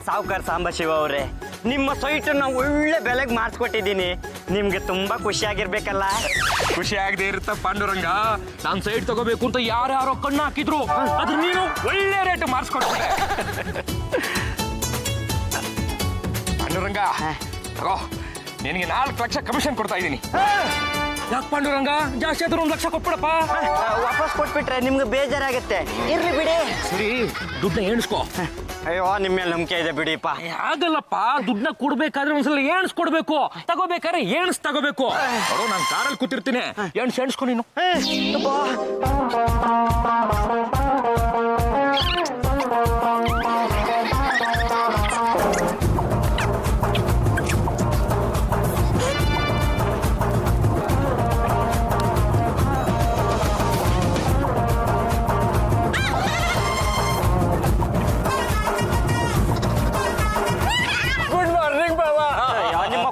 ಸಾವುಕಾರ ಸಾಂಬಶಿವ ಅವರೇ, ನಿಮ್ಮ ಸೈಟನ್ನ ಒಳ್ಳೆ ಬೆಲೆಗೆ ಮಾರ್ಸ್ಕೊಟ್ಟಿದ್ದೀನಿ. ನಿಮ್ಗೆ ತುಂಬಾ ಖುಷಿ ಆಗಿರ್ಬೇಕಲ್ಲ? ಖುಷಿ ಆಗದೆ ಇರುತ್ತ ಪಾಂಡುರಂಗ. ನಾನ್ ಸೈಟ್ ತಗೋಬೇಕು ಅಂತ ಯಾರ್ಯಾರೋ ಕಣ್ಣು ಹಾಕಿದ್ರು, ಅದ್ರ ನೀನು ಒಳ್ಳೆ ರೇಟ್ ಮಾರ್ಸ್ಕೊಟ್ಬಿಟ್ಟೆ. ಪಾಂಡುರಂಗ ತಗೋ, ನಿನಗೆ 4 ಲಕ್ಷ ಕಮಿಷನ್ ಕೊಡ್ತಾ ಇದ್ದೀನಿ. ಯಾಕೆ ಪಾಂಡುರಂಗ, ಜಾಸ್ತಿ ಆದ್ರೂ 1 ಲಕ್ಷ ಕೊಟ್ಬಿಡಪ್ಪ. ವಾಪಸ್ ಕೊಟ್ಬಿಟ್ರೆ ನಿಮ್ಗೆ ಬೇಜಾರಾಗುತ್ತೆ. ಇರ್ಲಿ ಬಿಡಿ. ಸರಿ, ದುಡ್ಡನ್ನ ಎಣಿಸ್ಕೋ. ಅಯ್ಯೋ, ನಿಮ್ಮ ಮೇಲೆ ನಂಬಿಕೆ ಇದೆ ಬಿಡಿಪ್ಪ. ಆಗಲ್ಲಪ್ಪ, ದುಡ್ಡನ್ನ ಕೊಡ್ಬೇಕಾದ್ರೆ ಒಂದ್ಸಲ ಎಣಿಸ್ಕೊಡ್ಬೇಕು, ತಗೋಬೇಕಾದ್ರೆ ಎಣಿಸ್ ತಗೋಬೇಕು. ನೋಡು, ನಾನು ಕಾರಲ್ಲಿ ಕೂತಿರ್ತೀನಿ, ಎಣಿಸ್ಕೊ ನೀನು.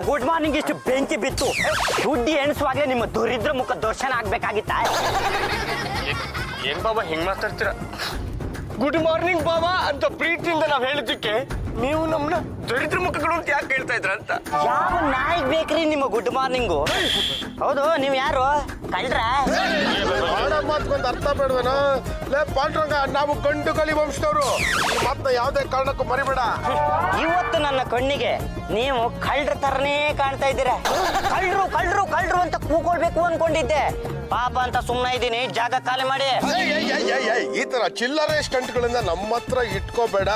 ಗುಡ್ ಮಾರ್ನಿಂಗ್ ಇಷ್ಟು ಬೆಂಕಿ ಬಿತ್ತು. ದುಡ್ಡು ಎಣಿಸುವಾಗಲೇ ನಿಮ್ಮ ದರಿದ್ರ ಮುಖ ದರ್ಶನ ಆಗ್ಬೇಕಾಗಿತ್ತ? ಏನ್ ಬಾಬಾ ಹಿಂಗ್ ಮಾತಾಡ್ತೀರ? ಗುಡ್ ಮಾರ್ನಿಂಗ್ ಬಾಬಾ ಅಂತ ಪ್ರೀತಿಯಿಂದ ನಾವ್ ಹೇಳಿದ್ದಕ್ಕೆ ನೀವು ನಮ್ಮನ್ನ ದರಿದ್ರ ಮುಖಗಳು ಅಂತ ಯಾಕೆ ಹೇಳ್ತಾ ಇದ್ರ ಅಂತ? ಯಾವ ನಾಯಿಗ್ ಬೇಕ್ರಿ ನಿಮ್ಮ ಗುಡ್ ಮಾರ್ನಿಂಗು? ಹೌದು, ನೀವ್ ಯಾರು? ಕಳ್ರ? ಮಾತ್ಕೊಂಡ್ ಅರ್ಥ ಬೇಡವೇನ? ಲೇ ಪಾಂಡುರಂಗ, ನಾವು ಗಂಡು ಕಲಿ ವಂಶದವ್ರು. ಮಾತ್ನ ಯಾವ್ದೇ ಕಾರಣಕ್ಕೂ ಮರಿಬೇಡ. ಇವತ್ತು ನನ್ನ ಕಣ್ಣಿಗೆ ನೀವು ಕಳ್ರ ತರನೇ ಕಾಣ್ತಾ ಇದ್ದೀರಾ. ಕಳ್ರು ಕಳ್ರು ಕಳ್ರು ಅಂತ ಕೂಗೊಳ್ಬೇಕು ಅನ್ಕೊಂಡಿದ್ದೆ. ಪಾಪ ಅಂತ ಸುಮ್ಮನೆ ಇದ್ದೀನಿ, ಜಾಗ ಖಾಲಿ ಮಾಡಿ. ಈ ತರ ಚಿಲ್ಲರೆ ಸ್ಟಂಟ್ಗಳಿಂದ ನಮ್ಮ ಹತ್ರ ಇಟ್ಕೋಬೇಡ.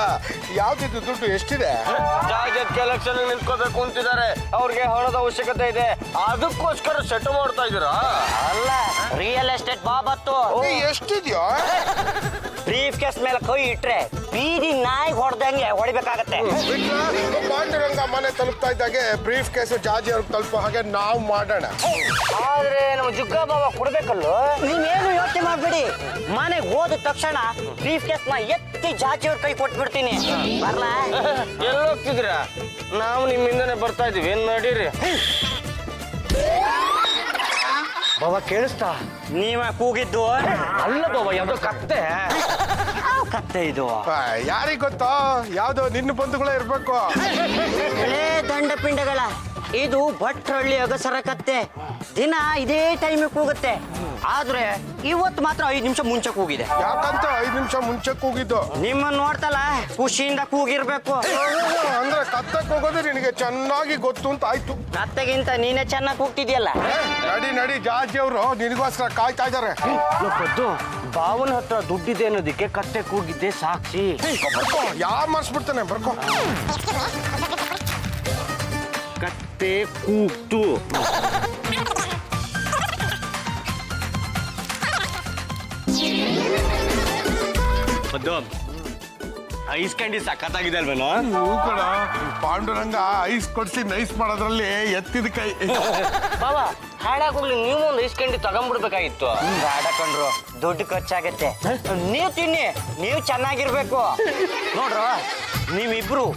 ಯಾವ್ದಿದ್ದು ದುಡ್ಡು ಎಷ್ಟಿದೆ? ಜಾಗಕ್ಕೆ ಎಲೆಕ್ಷನ್ ನಿಂತ್ಕೋಬೇಕು ಅಂತಿದ್ದಾರೆ. ಅವ್ರಿಗೆ ಹಣದ ಅವಶ್ಯಕತೆ ಇದೆ, ಅದಕ್ಕೋಸ್ಕರ ಸೆಟ್ ಮಾಡ್ತಾ ಇದೀರಾ? ಅಲ್ಲ, ರಿಯಲ್ ಎಸ್ಟೇಟ್ ಬಾಬತ್ತು. ಎಷ್ಟಿದ್ಯೋ? ಬ್ರೀಫ್ ಕೇಸ್ ಮೇಲೆ ಕೈ ಇಟ್ರೆ ಬೀದಿ ನಾಯಿ ಹೊಡೆದಂಗೆ ಹೊಡಿಬೇಕಾಗತ್ತೆ. ಪಾಂಡುರಂಗ ಮನೆ ತಲುಪ್ತಾ ಇದ್ದಾಗೆ ಬ್ರೀಫ್ ಕೇಸ್ ಜಾಜಿ ಅವ್ರಿಗೆ ತಲುಪೋ ಹಾಗೆ ನಾವು ಮಾಡೋಣ. ಆದ್ರೆ ನಮ್ಮ ಜುಗ್ಗ ಬಾಬಾ ಕೊಡ್ಬೇಕಲ್ಲೋ. ನೀವೇನು ಯೋಚನೆ ಮಾಡ್ಬಿಡಿ, ಮನೆಗೆ ಹೋದ ತಕ್ಷಣ ಬ್ರೀಫ್ ಕೇಸ್ ನ ಎತ್ತಿ ಜಾಜಿ ಅವ್ರ ಕೈ ಕೊಟ್ಬಿಡ್ತೀನಿ. ಬರ್ಲಾ? ಎಲ್ಲಿ ಹೋಗ್ತಿದ್ದೀರಾ? ನಾವು ನಿಮ್ಮಿಂದನೇ ಬರ್ತಾ ಇದೀವಿ, ನಡೀರಿ. ಬಾಬಾ ಕೇಳಿಸ್ತಾ? ನೀವ ಕೂಗಿದ್ದು? ಅಲ್ಲ ಬಾಬಾ, ಯಾವ್ದೋ ಕತ್ತೆ. ಕತ್ತೆ ಇದು. ಯಾರಿಗ್ ಗೊತ್ತೋ? ಯಾವ್ದೋ ನಿನ್ನ ಬಂಧುಗಳೇ ಇರ್ಬೇಕು. ಹಳೇ ದಂಡ ಪಿಂಡಗಳ ಇದು ಭಟ್ರಳ್ಳಿ ಅಗಸರ ಕತ್ತೆ. ದಿನ ಇದೇ ಟೈಮಿಗೆ ಕೂಗುತ್ತೆ. ಆದ್ರೆ ಇವತ್ತು ಮಾತ್ರ 5 ನಿಮಿಷ ಮುಂಚೆ ಕೂಗಿದೆ. ಯಾಕಂತ 5 ನಿಮಿಷ ಮುಂಚೆ ಕೂಗಿದ್ದು? ನಿಮ್ಮನ್ನ ನೋಡ್ತಲ್ಲ, ಖುಷಿಯಿಂದ ಕೂಗಿರ್ಬೇಕು. ಅಂದ್ರೆ ಕತ್ತಕ್ಕೆ ಹೋಗೋದು ನಿನಗೆ ಚೆನ್ನಾಗಿ ಗೊತ್ತು ಅಂತ ಆಯ್ತು. ಕತ್ತೆಗಿಂತ ನೀನೇ ಚೆನ್ನಾಗಿ ಕೂಗ್ತಿದ್ಯಲ್ಲ. ನಡಿ ನಡಿ, ಜಾಜಿ ಅವರು ನಿನಗೋಸ್ಕರ ಕಾಯ್ತಾ ಇದಾರೆ. ಬಾವನ ಹತ್ರ ದುಡ್ಡಿದೆ ಅನ್ನೋದಕ್ಕೆ ಕತ್ತೆ ಕೂಗಿದ್ದೆ ಸಾಕ್ಷಿ. ಬರ್ಕೋ, ಯಾರು ಮಾಡಿಸ್ಬಿಡ್ತಾನೆ, ಬರ್ಕೋ. ಕತ್ತೆ ಕೂಗ್ತು. ಐಸ್ ಕ್ಯಾಂಡಿ ಸಖತ್ತಾಗಿದೆ ಅಲ್ವೇನೋ? ಕಣ ಪಾಂಡುರಂಗ ಐಸ್ ಕೊಡ್ಸಿ ನೈಸ್ ಮಾಡೋದ್ರಲ್ಲಿ ಎತ್ತಿದ ಕೈ. ಬಾಬಾ, ಹಾಳಾಗೋಗ್ಲಿ, ನೀವು ಒಂದು ಐಸ್ ಕ್ಯಾಂಡಿ ತಗೊಂಡ್ಬಿಡ್ಬೇಕಾಗಿತ್ತು. ಬೇಡ ಕಣ್ರು, ದುಡ್ಡು ಖರ್ಚಾಗತ್ತೆ. ನೀವು ತಿನ್ನಿ, ನೀವು ಚೆನ್ನಾಗಿರ್ಬೇಕು. ನೋಡ್ರ, ನೀವಿಬ್ರು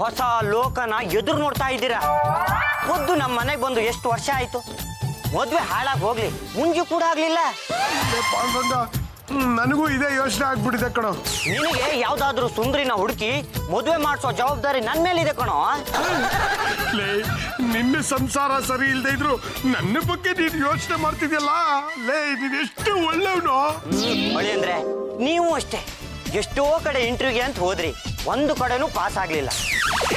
ಹೊಸ ಲೋಕನ ಎದುರು ನೋಡ್ತಾ ಇದ್ದೀರಾ. ಖುದ್ದು ನಮ್ಮ ಮನೆಗೆ ಬಂದು ಎಷ್ಟು ವರ್ಷ ಆಯ್ತು. ಮದ್ವೆ ಹಾಳಾಗಿ ಹೋಗ್ಲಿ, ಮುಂಜು ಕೂಡ ಆಗ್ಲಿಲ್ಲ. ಪಾಂಡುರಂಗ, ನನಗೂ ಇದೇ ಯೋಚನೆ ಆಗ್ಬಿಟ್ಟಿದೆ ಕಣೋ. ನಿನಗೆ ಯಾವ್ದಾದ್ರು ಸುಂದ್ರಿನ ಹುಡುಕಿ ಮದುವೆ ಮಾಡಿಸೋ ಜವಾಬ್ದಾರಿ ನನ್ ಮೇಲಿದೆ ಕಣೋ. ಲೇ, ನಿನ್ನ ಸಂಸಾರ ಸರಿ ಇಲ್ದೇ ಇದ್ರು ನನ್ನ ಬಗ್ಗೆ ನೀನು ಯೋಚನೆ ಮಾಡ್ತಿದ್ಯಲ್ಲ. ಲೇ, ನೀನ್ ಎಷ್ಟು ಒಳ್ಳೆವನು. ಹೊಳಿ ಅಂದ್ರೆ ನೀವು ಅಷ್ಟೇ. ಎಷ್ಟೋ ಕಡೆ ಇಂಟರ್ವ್ಯೂಗೆ ಅಂತ ಹೋದ್ರಿ, ಒಂದು ಕಡೆನೂ ಪಾಸ್ ಆಗ್ಲಿಲ್ಲ.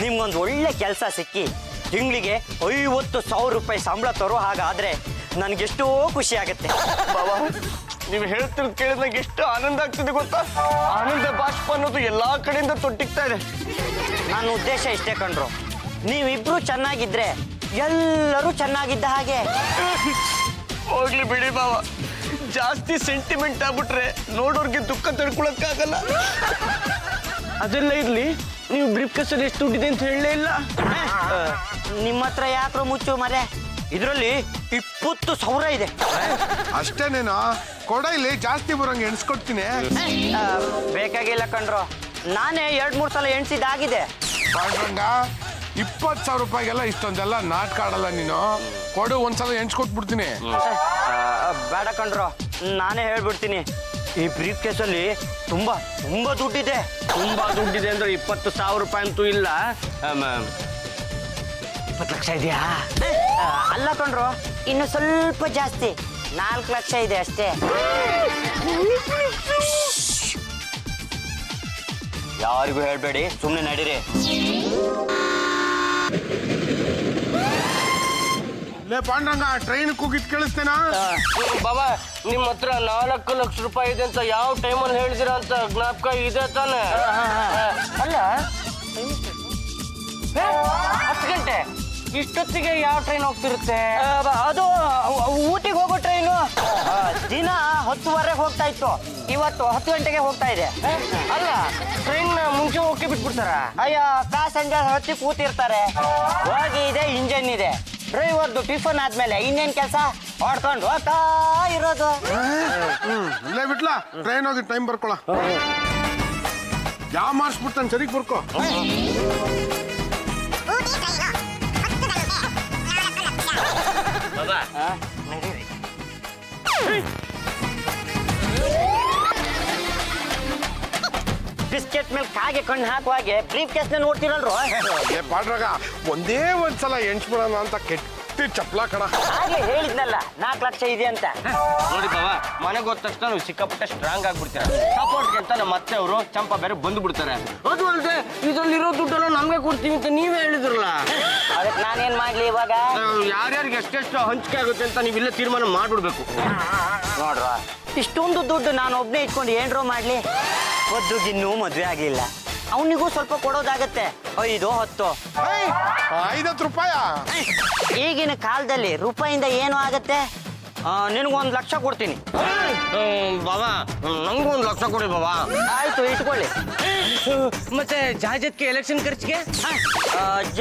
ನಿಮ್ಗೊಂದು ಒಳ್ಳೆ ಕೆಲಸ ಸಿಕ್ಕಿ ತಿಂಗಳಿಗೆ 50,000 ರೂಪಾಯಿ ಸಂಬಳ ತರೋ ಹಾಗಾದ್ರೆ ನನ್ಗೆಷ್ಟೋ ಖುಷಿ ಆಗತ್ತೆ. ಬಾಬಾ, ನೀವು ಹೇಳ್ತಿರೋದು ಕೇಳಿದ ನಂಗೆ ಎಷ್ಟು ಆನಂದ ಆಗ್ತಿದೆ ಗೊತ್ತಾ? ಆನಂದ ಬಾಷ್ಪ ಅನ್ನೋದು ಎಲ್ಲಾ ಕಡೆಯಿಂದ ತೊಟ್ಟಿಗ್ತಾ ಇದೆ. ನನ್ನ ಉದ್ದೇಶ ಇಷ್ಟೇ ಕಣ್ರು, ನೀವಿಬ್ರು ಚೆನ್ನಾಗಿದ್ರೆ ಎಲ್ಲರೂ ಚೆನ್ನಾಗಿದ್ದ ಹಾಗೆ. ಹೋಗ್ಲಿ ಬಿಡಿ ಬಾಬಾ, ಜಾಸ್ತಿ ಸೆಂಟಿಮೆಂಟ್ ಆಗ್ಬಿಟ್ರೆ ನೋಡೋರ್ಗೆ ದುಃಖ ತಡ್ಕೊಳಕ್ಕಾಗಲ್ಲ. ಅದೆಲ್ಲ ಇರ್ಲಿ, ನೀವು ಬ್ರೀಫ್ ಕೇಸಲ್ಲಿ ಎಷ್ಟು ದುಡ್ಡಿದೆ ಅಂತ ಹೇಳಲೇ ಇಲ್ಲ. ನಿಮ್ಮ ಹತ್ರ ಯಾಕ್ರೋ ಮುಚ್ಚು ಮರೆ, ಇದರಲ್ಲಿ 20,000 ಇದೆ. ಅಷ್ಟೇನೇನೋ ಕೊಡ, ಇಲ್ಲಿ ಜಾಸ್ತಿ ಬರಂಗೆ ಎಣಿಸ್ಕೊಡ್ತೀನಿ. ಬೇಕಾಗಿಲ್ಲ ಕಣ್ರು, ನಾನೇ 2-3 ಸಲ ಎಣ್ಸಿದ್ದಾಗಿದೆ. ಪಾಂಡುರಂಗ, 20,000 ರೂಪಾಯಿಗೆಲ್ಲ ಇಷ್ಟೊಂದೆಲ್ಲ ನಾಟಕ ಆಡಲ್ಲ ನೀನು. ಕೊಡು, ಒಂದ್ಸಲ ಎಣ್ಸ್ಕೊಟ್ಬಿಡ್ತೀನಿ. ಬೇಡ ಕಣ್ರು, ನಾನೇ ಹೇಳ್ಬಿಡ್ತೀನಿ. ಈ ಬ್ರೀಫ್ ಕೇಸಲ್ಲಿ ತುಂಬಾ ತುಂಬಾ ದುಡ್ಡಿದೆ. ತುಂಬಾ ದುಡ್ಡಿದೆ ಅಂದ್ರೆ 20,000 ರೂಪಾಯಿ ಅಂತೂ ಇಲ್ಲ. 20 ಲಕ್ಷ ಇದೆಯಾ? ಅಲ್ಲ ಕಣ್ರು, ಇನ್ನು ಸ್ವಲ್ಪ ಜಾಸ್ತಿ, 4 ಲಕ್ಷ ಇದೆ ಅಷ್ಟೇ. ಯಾರಿಗೂ ಹೇಳ್ಬೇಡಿ, ಸುಮ್ಮನೆ ನಡೀರಿ. ಲೇ ಪಾಂಡ್ರಂಗ, ಟ್ರೈನ್ ಕೂಗಿದ್ ಕೇಳಿಸ್ತೇನಾ? ಬಾಬಾ, ನಿಮ್ಮ ಹತ್ರ 4 ಲಕ್ಷ ರೂಪಾಯಿ ಇದೆ ಅಂತ ಯಾವ ಟೈಮಲ್ಲಿ ಹೇಳಿದಿರ ಅಂತ ಜ್ಞಾಪಕ ಇದೆ ತಾನೆ? ಅಲ್ಲ, 10 ಗಂಟೆ ಇಷ್ಟೊತ್ತಿಗೆ ಯಾವ ಟ್ರೈನ್ ಹೋಗ್ತಿರುತ್ತೆ? ಅದು ಊಟಿಗೆ ಹೋಗೋ ಟ್ರೈನು. ದಿನ 10:15 ಹೋಗ್ತಾ ಇತ್ತು, ಇವತ್ತು 10 ಗಂಟೆಗೆ ಹೋಗ್ತಾ ಇದೆ. ಅಲ್ಲ, ಟ್ರೈನ್ ಮುಂಚೆ ಹೋಗಿ ಬಿಟ್ಬಿಡ್ತಾರ? ಅಯ್ಯೋ, ಪ್ಯಾಸೆಂಜರ್ ಹತ್ತಿ ಕೂತಿರ್ತಾರೆ. ಹೋಗಿ ಇದೆ, ಇಂಜನ್ ಇದೆ. ಡ್ರೈವರ್ದು ಟಿಫನ್ ಆದ್ಮೇಲೆ ಇನ್ನೇನ್ ಕೆಲಸ? ಹೊಡ್ಕೊಂಡು ಹೋಗ್ತಾ ಇರೋದು. ಇಲ್ಲೇ ಬಿಟ್ಲಾ, ಟ್ರೈನ್ ಹೋಗಿ ಟೈಮ್ ಬರ್ಕೊಳ. ಯಾವ ಮಾಡಿಸ್ಬಿಡ್ತಾನೆ, ಸರಿಗ್ ಬರ್ಕೋ. ಬಾಬಾ, ನಡೀರಿ. ಬಿಸ್ಕೆಟ್ ಮೇಲೆ ಕಾಗೆ ಕಣ್ಣು ಹಾಕುವಾಗೆ ಬ್ರೀಫ್ ಕೇಸ್ನ ನೋಡ್ತೀರಲ್ರು. ಏ ಪಾಂಡ್ರಂಗ, ಒಂದೇ ಒಂದ್ಸಲ ಎಣ್ಸ್ಬಿಡೋಣ ಅಂತ ಕೆಟ್ಟ ಚಪ್ಲ ಕಣ. ಹಾಗೆ ಹೇಳಿದ್ನಲ್ಲ 4 ಲಕ್ಷ ಇದೆ ಅಂತ. ನೋಡಿ ಬಾಬಾ, ಮನೆಗೆ ಹೋದ ತಕ್ಷಣ ನೀವು ಸಿಕ್ಕಾಪಟ್ಟೆ ಸ್ಟ್ರಾಂಗ್ ಆಗ್ಬಿಡ್ತೀರ. ಸಪೋರ್ಟ್ಗೆ ಅಂತ ನಮ್ಮ ಅತ್ತೆ ಅವರು ಚಂಪಾ ಬೇರೆ ಬಂದು ಬಿಡ್ತಾರೆ. ಅದು ಅಲ್ಲದೆ ಇದ್ರಲ್ಲಿರೋ ದುಡ್ಡೆಲ್ಲ ನಮ್ಗೆ ಕೊಡ್ತೀವಿ ಅಂತ ನೀವೇ ಹೇಳಿದ್ರಲ್ಲ. ಅದಕ್ಕೆ ನಾನೇನ್ ಮಾಡ್ಲಿ ಇವಾಗ? ಯಾರ್ಯಾರಿಗೆ ಎಷ್ಟೆಷ್ಟು ಹಂಚಿಕೆ ಆಗುತ್ತೆ ಅಂತ ನೀವಿಲ್ಲ ತೀರ್ಮಾನ ಮಾಡ್ಬಿಡ್ಬೇಕು. ನೋಡ್ರ, ಇಷ್ಟೊಂದು ದುಡ್ಡು ನಾನು ಒಬ್ನೇ ಇಟ್ಕೊಂಡು ಏನ್ರೋ ಮಾಡ್ಲಿ? ಒದ್ದುಗಿನ್ನೂ ಮದ್ವೆ ಆಗಿಲ್ಲ, ಅವನಿಗೂ ಸ್ವಲ್ಪ ಕೊಡೋದಾಗತ್ತೆ. 5, 10. 50 ರೂಪಾಯ? ಈಗಿನ ಕಾಲದಲ್ಲಿ ರೂಪಾಯಿಂದ ಏನು ಆಗತ್ತೆ? ನಿನಗೊಂದು 1 ಲಕ್ಷ ಕೊಡ್ತೀನಿ. ಬಾಬಾ, ನಂಗೂ 1 ಲಕ್ಷ ಕೊಡಿ ಬಾಬಾ. ಆಯ್ತು, ಇಟ್ಕೊಳ್ಳಿ. ಮತ್ತೆ ಜಾಜತ್ಗೆ ಎಲೆಕ್ಷನ್ ಖರ್ಚಿಗೆ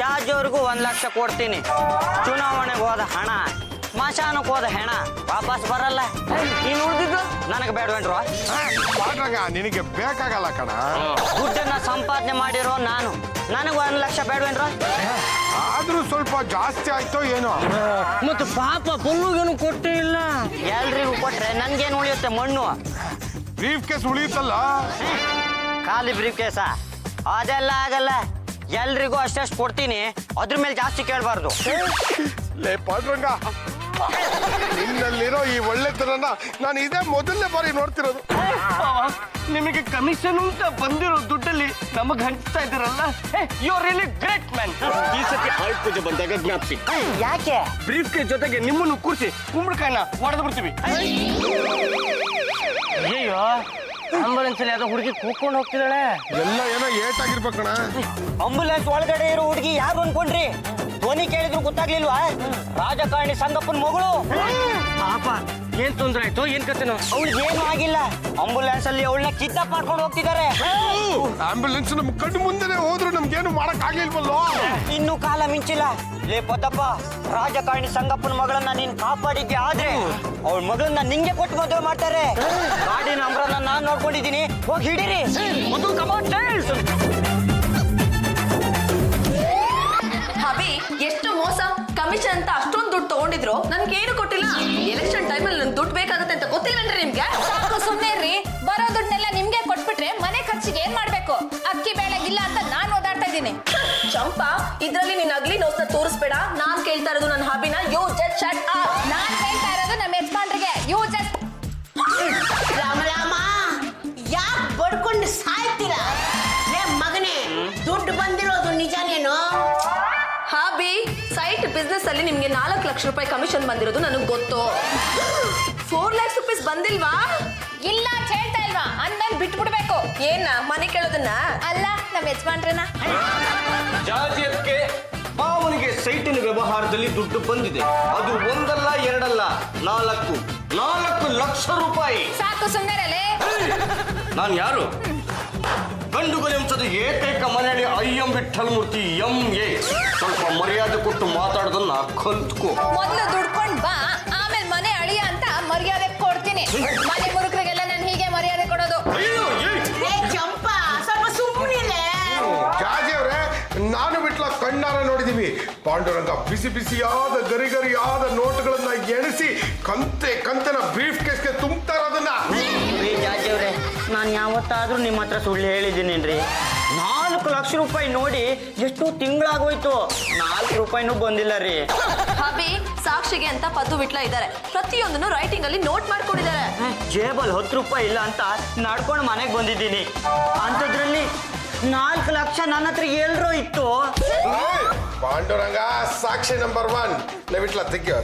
ಜಾಜ್ ಅವ್ರಿಗೂ 1 ಲಕ್ಷ ಕೊಡ್ತೀನಿ. ಚುನಾವಣೆಗೆ ಹೋದ ಹಣ, ಸ್ಮಶಾನಕ್ಕೆ ಹೋದ ಹೆಣ ವಾಪಸ್ ಬರಲ್ಲ. ನೀನು ಉಳಿದಿದ್ದು ನನಗೆ ಬೇಡವೇನ್ರು? ಪಾಂಡ್ರಂಗ, ನಿನಗೆ ಬೇಕಾಗಲ್ಲ ಕಣ. ದುಡ್ಡನ್ನ ಸಂಪಾದನೆ ಮಾಡಿರೋ ನಾನು, ನನಗೆ 1 ಲಕ್ಷ ಬೇಡವೇನ್ರು? ಆದ್ರೂ ಸ್ವಲ್ಪ ಜಾಸ್ತಿ ಆಯ್ತೋ ಏನೋ. ಮತ್ತೆ ಪಾಪ ಪೊಲ್ಲುಗೇನು ಕೊಟ್ಟೇ ಇಲ್ಲ. ಎಲ್ರಿಗೂ ಕೊಟ್ರೆ ನನ್ಗೇನು ಉಳಿಯುತ್ತೆ? ಮಣ್ಣು. ಬ್ರೀಫ್ ಕೇಸ್ ಉಳಿಯುತ್ತಲ್ಲ. ಖಾಲಿ ಬ್ರೀಫ್ ಕೇಸ ಅದೆಲ್ಲ ಆಗಲ್ಲ. ಎಲ್ರಿಗೂ ಅಷ್ಟಷ್ಟು ಕೊಡ್ತೀನಿ, ಅದ್ರ ಮೇಲೆ ಜಾಸ್ತಿ ಕೇಳಬಾರ್ದು. ಲೇ ಪಾಂಡ್ರಂಗ, ನಿನ್ನಲ್ಲಿರೋ ಈ ಒಳ್ಳೆತನನ ನಾನು ಇದೇ ಮೊದಲನೇ ಬಾರಿ ನೋಡ್ತಿರೋದು. ನಿಮಗೆ ಕಮಿಷನ್ ಅಂತ ಬಂದಿರೋ ದುಡ್ಡಲ್ಲಿ ನಮಗ್ ಹಂಚ್ತಾ ಇದ್ದೀರಲ್ಲ, you are really great man. ಈ ಸತಿ ಆಯುಧ ಪೂಜೆ ಬಂದಾಗ ಜ್ಞಾಪಿಸಿ. ಯಾಕೆ? ಬ್ರೀಫ್ ಕೇಸ್ ಜೊತೆಗೆ ನಿಮ್ಮನ್ನು ಕೂರಿಸಿ ಕುಂಬಳಕಾಯಿನ ಹೊಡೆದು ಬಿಡ್ತೀವಿ. ಅಯ್ಯೋ, ಆಂಬುಲೆನ್ಸ್ ಅಲ್ಲಿ ಯಾವ್ದೋ ಹುಡುಗಿ ಕೂತ್ಕೊಂಡು ಹೋಗ್ತಿದ್ದಾಳೆ. ಎಲ್ಲ ಏನೋ ಏಟ್ ಆಗಿರ್ಬೇಕಣ. ಆಂಬುಲೆನ್ಸ್ ಒಳಗಡೆ ಇರೋ ಹುಡುಗಿ ಯಾರು ಅನ್ಕೊಂಡ್ರಿ? ಧ್ವನಿ ಕೇಳಿದ್ರು ಗೊತ್ತಾಗ್ಲಿಲ್ವಾ? ರಾಜಕಾರಣಿ ಸಂಗಪ್ಪನ ಮಗಳು. ಪಾಪ, ಏನ್ ತೊಂದ್ರೆ ಆಯ್ತು? ಏನ್ ಕತೆನೋ? ಅವಳಿಗೆ ಏನು ಆಗಿಲ್ಲ. ಆಂಬುಲೆನ್ಸ್ ಅಲ್ಲಿ ಅವಳನ್ನ ಕಿಡ್ನಾಪ್ ಮಾಡ್ಕೊಂಡು ಹೋಗ್ತಿದ್ದಾರೆ. ಆಂಬ್ಯುಲೆನ್ಸ್ ನಮ್ ಕಣ್ಣು ಮುಂದೆನೆ ಹೋದ್ರು ನಮ್ಗೇನು ಮಾಡಕ್ ಆಗ್ಲಿಲ್ವಲ್ಲೋ. ಇನ್ನು ಕಾಲ ಮಿಂಚಿಲ್ಲ. ಲೇ ಪದ್ದಪ್ಪ, ರಾಜಕಾರಣಿ ಸಂಗಪ್ಪನ ಮಗಳನ್ನ ನೀನ್ ಕಾಪಾಡಿದ್ದೆ, ಆದ್ರೆ ಅವಳ ಮಗಳನ್ನ ನಿಂಗೆ ಕೊಟ್ಟು ಮದುವೆ ಮಾಡ್ತಾರೆ. ಗಾಡಿ ನಂಬರನ್ನ ನಾನ್ ನೋಡ್ಕೊಂಡಿದ್ದೀನಿ, ಹೋಗಿ ಹಿಡೀರಿ. ಅಭಿ, ಎಷ್ಟು ಮೋಸ! ಕಮಿಷನ್ ಅಂತ ಅಷ್ಟೊಂದು ದುಡ್ಡು ತಗೊಂಡಿದ್ರು, ನನ್ಗೇನು ಕೊಟ್ಟಿಲ್ಲ. ಎಲೆಕ್ಷನ್ ಟೈಮಲ್ಲಿ ನನ್ ದುಡ್ಡು ಬೇಕಾಗುತ್ತೆ ಅಂತ ಗೊತ್ತಿಲ್ಲನ್ರಿ ನಿಮ್ಗೆ? ಸಾಕು ಸುಮ್ಮನೆ ರೀ. ಬರೋ ದುಡ್ಡನ್ನೆಲ್ಲ ನಿಮ್ಗೆ ಕೊಟ್ಬಿಟ್ರೆ ಮನೆ ಖರ್ಚಿಗೆ ಏನ್ ಮಾಡ್ಬೇಕು? ಅಕ್ಕಿ ಬೇಳೆ ಇಲ್ಲ ಅಂತ ನಾನ್ ಓದಾಡ್ತಾ ಇದ್ದೀನಿ. ಚಂಪಾ, ಇದ್ರಲ್ಲಿ ನೀನ್ ಅಗ್ಲಿ ನೋಸ್ನ ತೋರಿಸ್ಬೇಡ. ನಾನ್ ಕೇಳ್ತಾ ಇರೋದು ನನ್ನ ಹಾಬಿನ. You just shut up. ನಾನ್ ಹೇಳ್ತಾ ಇರೋದು ನಮ್ಮ ಯಜಮಾನ್ರಿಗೆ. ಯು ಜಸ್ಟ್ ರಾಮ ರಾಮ, ಯಾಕೆ ಬಡ್ಕೊಂಡು ಸಾಯ್ತೀರಾ? ಲೇ ಮಗನೇ, ದುಡ್ಡು ಬಂದಿರೋದು ನಿಜನೇನು? ಹಾಬಿ, ಸೈಟ್ ಬಿಸ್ನೆಸ್ ಅಲ್ಲಿ ನಿಮ್ಗೆ 4 ಲಕ್ಷ ರೂಪಾಯಿ ಕಮಿಷನ್ ಬಂದಿರೋದು ನನಗ್ ಗೊತ್ತು. 4 lakhs rupees ಬಂದಿಲ್ವಾ? ಇಲ್ಲ ಅಂತ ಹೇಳ್ತಾ ಇಲ್ವಾ? ಅಂದ್ಮೇಲೆ ಬಿಟ್ಬಿಡ್ಬೇಕು. ಏನ ಮನೆ ಕೇಳೋದನ್ನ? ಅಲ್ಲ, ನಮ್ಮ ಯಜಮಾನ್ರನ್ನ. ಜಾತಿಯಕ್ಕೆ ಮಾವನಿಗೆ ಸೈಟಿನ ವ್ಯವಹಾರದಲ್ಲಿ ದುಡ್ಡು ಬಂದಿದೆ. ಅದು 1 ಅಲ್ಲ 2 ಅಲ್ಲ, 4 ಲಕ್ಷ ರೂಪಾಯಿ. ಸಾಕು ಸುಮ್ಮನೆ. ನಾನು ಯಾರು? ಗಂಡುಗಲಿ ಅಂಶದ ಏಕೈಕ ಮನೆಯಲ್ಲಿ ಅಯ್ಯಂ ವಿಠಲ್ ಮೂರ್ತಿ MA. ಸ್ವಲ್ಪ ಮರ್ಯಾದೆ ಕೊಟ್ಟು ಮಾತಾಡೋದನ್ನ ಕಲ್ತ್ಕೋ. ಮೊದ್ಲು ದುಡ್ಕೊಂಡ್ ಬಾ, ಆಮೇಲೆ ಮನೆ ಅಳಿಯ ಅಂತ ಮರ್ಯಾದೆ ಕೊಡ್ತೀನಿ. ಮನೆ ಮುರುಕರಿಗೆಲ್ಲ ನಾನು ಹೀಗೆ ಮರ್ಯಾದೆ ಕೊಡೋದು. ಲೇ ಚಂಪಾ, ಸ್ವಲ್ಪ ಸುಮ್ಮನಿಲ್ಲೇ. ಜಾಜಿ ಅವ್ರೆ, ನಾನು ಬಿಟ್ಲ ಕಣ್ಣಾರ ನೋಡಿದೀವಿ. ಪಾಂಡುರಂಗ ಬಿಸಿ ಬಿಸಿಯಾದ ಗರಿಗರಿಯಾದ ನೋಟುಗಳನ್ನ ಎಣಿಸಿ ಕಂತೆನ ಬ್ರೀಫ್ ಕೇಸ್ಗೆ ತುಂಬ್ತಾ ಇರೋದನ್ನ. ಜಾಜಿ ಜಾಜವ್ರೆ ನಾನು ಯಾವತ್ತಾದ್ರೂ ನಿಮ್ಮ ಹತ್ರ ಸುಳ್ಳು ಹೇಳಿದ್ದೀನೇನ್ರಿ 4 ಲಕ್ಷ ರೂಪಾಯಿ ನೋಡಿ ಎಷ್ಟು ತಿಂಗಳಾಗೋಯ್ತು 4 ರೂಪಾಯಿನೂ ಬಂದಿಲ್ಲ ರೀ. ಹಬಿ ಸಾಕ್ಷಿಗೆ ಅಂತ ಪದ್ದು ವಿಟ್ಲ ಇದ್ದಾರೆ, ಪ್ರತಿಯೊಂದನ್ನು ರೈಟಿಂಗ್ ಅಲ್ಲಿ ನೋಟ್ ಮಾಡ್ಕೊಂಡಿದ್ದಾರೆ. ಜೇಬಲ್ 10 ರೂಪಾಯಿ ಇಲ್ಲ ಅಂತ ನಡ್ಕೊಂಡು ಮನೆಗೆ ಬಂದಿದ್ದೀನಿ, ಅಂಥದ್ರಲ್ಲಿ 4 ಲಕ್ಷ ನನ್ನ ಹತ್ರ ಎಲ್ಲರೂ ಇತ್ತು. ಪಾಂಡುರಂಗ ಸಾಕ್ಷಿ ನಂಬರ್ 1 ಲೆವಿಟ್ಲ ತೆಗ್ಯೋ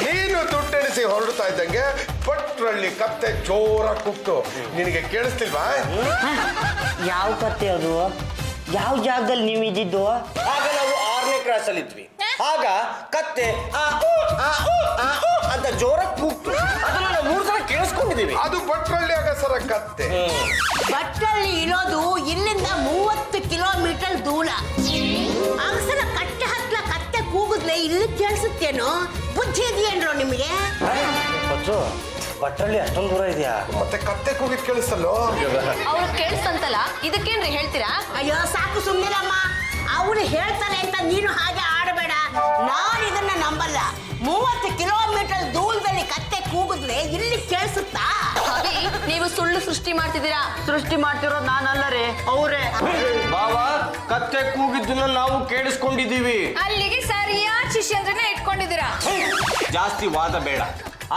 ನೀನು ದುಡ್ಡೆಣಿಸಿ ಹೊರಡ್ತಾ ಇದ್ದಂಗೆ ಪಟ್ರಲ್ಲಿ ಕತ್ತೆ ಜೋರ ಕೂಗ್ತು, ನಿನಗೆ ಕೇಳಿಸ್ತಿಲ್ವಾ? ಯಾವ ಕತ್ತೆ ಅದು? ಯಾವ ಜಾಗದಲ್ಲಿ ನೀವು ಇದ್ದಿದ್ದು? ಆಗ ನಾವು 6ನೇ ಕ್ರಾಸ್ ಅಲ್ಲಿ ಇದ್ವಿ. ಆಗ ಕತ್ತೆ ಅಂತ ಜೋರ ಕೂಗ್ತು, ಅದನ್ನ ನಾವು 3 ಸಲ ಕೇಳಿಸ್ಕೊಂಡಿದೀವಿ. ಅದು ಪಟ್ರಲ್ಲಿ ಅಗಸರ ಕತ್ತೆ. ಭಟ್ರಲ್ಲಿ ಇರೋದು ಇಲ್ಲಿಂದ 30 ಕಿಲೋಮೀಟರ್ ದೂರ. ಅಗಸರ ಕಟ್ಟೆ ಹತ್ಲ ಕತ್ತೆ ಕೂಗುದ್ಲೆ ಇಲ್ಲಿ ಕೇಳಿಸುತ್ತೇನೋ? ಬುದ್ಧಿ ಇದೆಯೇನ್ರೋ ನಿಮಗೆ? ಭಟ್ರಲ್ಲಿ ಅಷ್ಟೊಂದು ದೂರ ಇದೆಯಾ? ಮತ್ತೆ ಕತ್ತೆ ಕೂಗಿದ್ ಕೇಳಿಸ್ತಲ್ಲೋ? ಅವ್ರು ಕೇಳಿಸ್ತಂತಲ್ಲ, ಇದಕ್ಕೇನ್ರಿ ಹೇಳ್ತೀರಾ? ಅಯ್ಯೋ ಸಾಕು ಸುಮ್ಮನಿರಮ್ಮ, ಅವ್ರು ಹೇಳ್ತಾರೆ ಅಂತ ನೀನು ಹಾಗೆ ಆಡಬೇಡ. ನಾನು ಇದನ್ನ ನಂಬಲ್ಲ. 30 ಕಿಲೋಮೀಟರ್ ದೂರದಲ್ಲಿ ಕತ್ತೆ ಕೂಗುದ್ಲೆ ಇಲ್ಲಿ ಕೇಳಿಸುತ್ತಾ? ಹಬಿ ನೀವು ಸುಳ್ಳು ಸೃಷ್ಟಿ ಮಾಡ್ತಿದ್ದೀರಾ. ಸೃಷ್ಟಿ ಮಾಡ್ತಿರೋದು ನಾನಲ್ಲ ರೀ, ಅವರೇ. ಬಾವಾ ಕತ್ತೆ ಕೂಗಿದ್ದನ್ನ ನಾವು ಕೇಳಿಸ್ಕೊಂಡಿದ್ದೀವಿ. ಅಲ್ಲಿಗೆ ಸರಿಯಾದ ಶಿಷ್ಯಂದ್ರನ್ನ ಇಟ್ಕೊಂಡಿದ್ದೀರಾ. ಜಾಸ್ತಿ ವಾದ ಬೇಡ,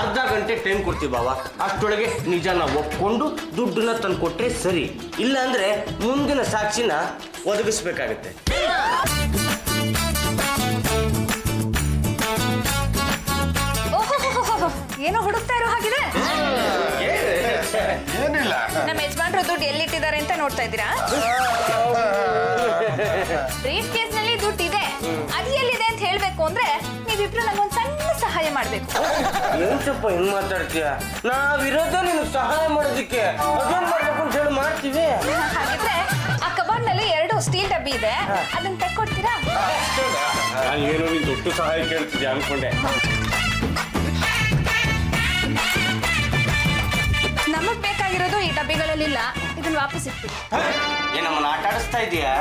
ಅರ್ಧ ಗಂಟೆ ಟೈಮ್ ಕೊಡ್ತೀವಿ ಬಾವಾ. ಅಷ್ಟೊಳಗೆ ನಿಜನ ಒಪ್ಕೊಂಡು ದುಡ್ಡನ್ನ ತಂದು ಕೊಟ್ರೆ ಸರಿ, ಇಲ್ಲ ಅಂದ್ರೆ ಮುಂದಿನ ಸಾಕ್ಷಿನ ಒದಗಿಸ್ಬೇಕಾಗತ್ತೆ. ಓಹೋ, ಏನೋ ಹುಡುಕ್ತಾ ಇರೋ ಹಾಗಿದೆ. ಏನಿಲ್ಲ, ನಮ್ಮ ಯಜಮಾನ್ರು ದುಡ್ಡು ಎಲ್ಲಿಟ್ಟಿದ್ದಾರೆ ಅಂತ ನೋಡ್ತಾ ಇದ್ದೀರಾ? ಬ್ರೀಫ್ ಕೇಸ್ ನಲ್ಲಿ ದುಡ್ಡು ಇದೆ, ಅದು ಎಲ್ಲಿದೆ ಅಂತ ಹೇಳ್ಬೇಕು ಅಂದ್ರೆ ನೀವಿಬ್ರು ನಂಗೊಂದು ಸಣ್ಣ ಸಹಾಯ ಮಾಡ್ಬೇಕು. ಏನ್ ಸ್ವಲ್ಪ ಹೆಂಗ್ ಮಾತಾಡ್ತೀಯ? ನಾವಿರೋದೇ ನಿನಗೆ ಸಹಾಯ ಮಾಡೋದಿಕ್ಕೆ, ಅದೇನ್ ಮಾಡ್ಬೇಕು ಅಂತ ಹೇಳಿ ಮಾಡ್ತೀವಿ. ಹಾಗಿದ್ರೆ ಆ ಕಬಾರ್ಡ್ ನಲ್ಲಿ 2 ಸ್ಟೀಲ್ ಡಬ್ಬಿ ಇದೆ, ಅದನ್ನ ತೆಕ್ಕೊಡ್ತೀರಾ? ನಾನು ಏನೋ ನೀನ್ ದೊಡ್ಡ ಸಹಾಯ ಕೇಳ್ತಿದ್ದೆ ಅನ್ಕೊಂಡೆ. ನಮಗ್ ಬೇಕಾಗಿರೋದು ಈ ಡಬ್ಬಿಗಳಲ್ಲಿಲ್ಲ, ಇದನ್ನ ವಾಪಸ್ ಇಟ್ಬಿಡಿ. ಏನಮ್ಮನ ಆಟ ಆಡಿಸ್ತಾ ಇದೀಯಾ?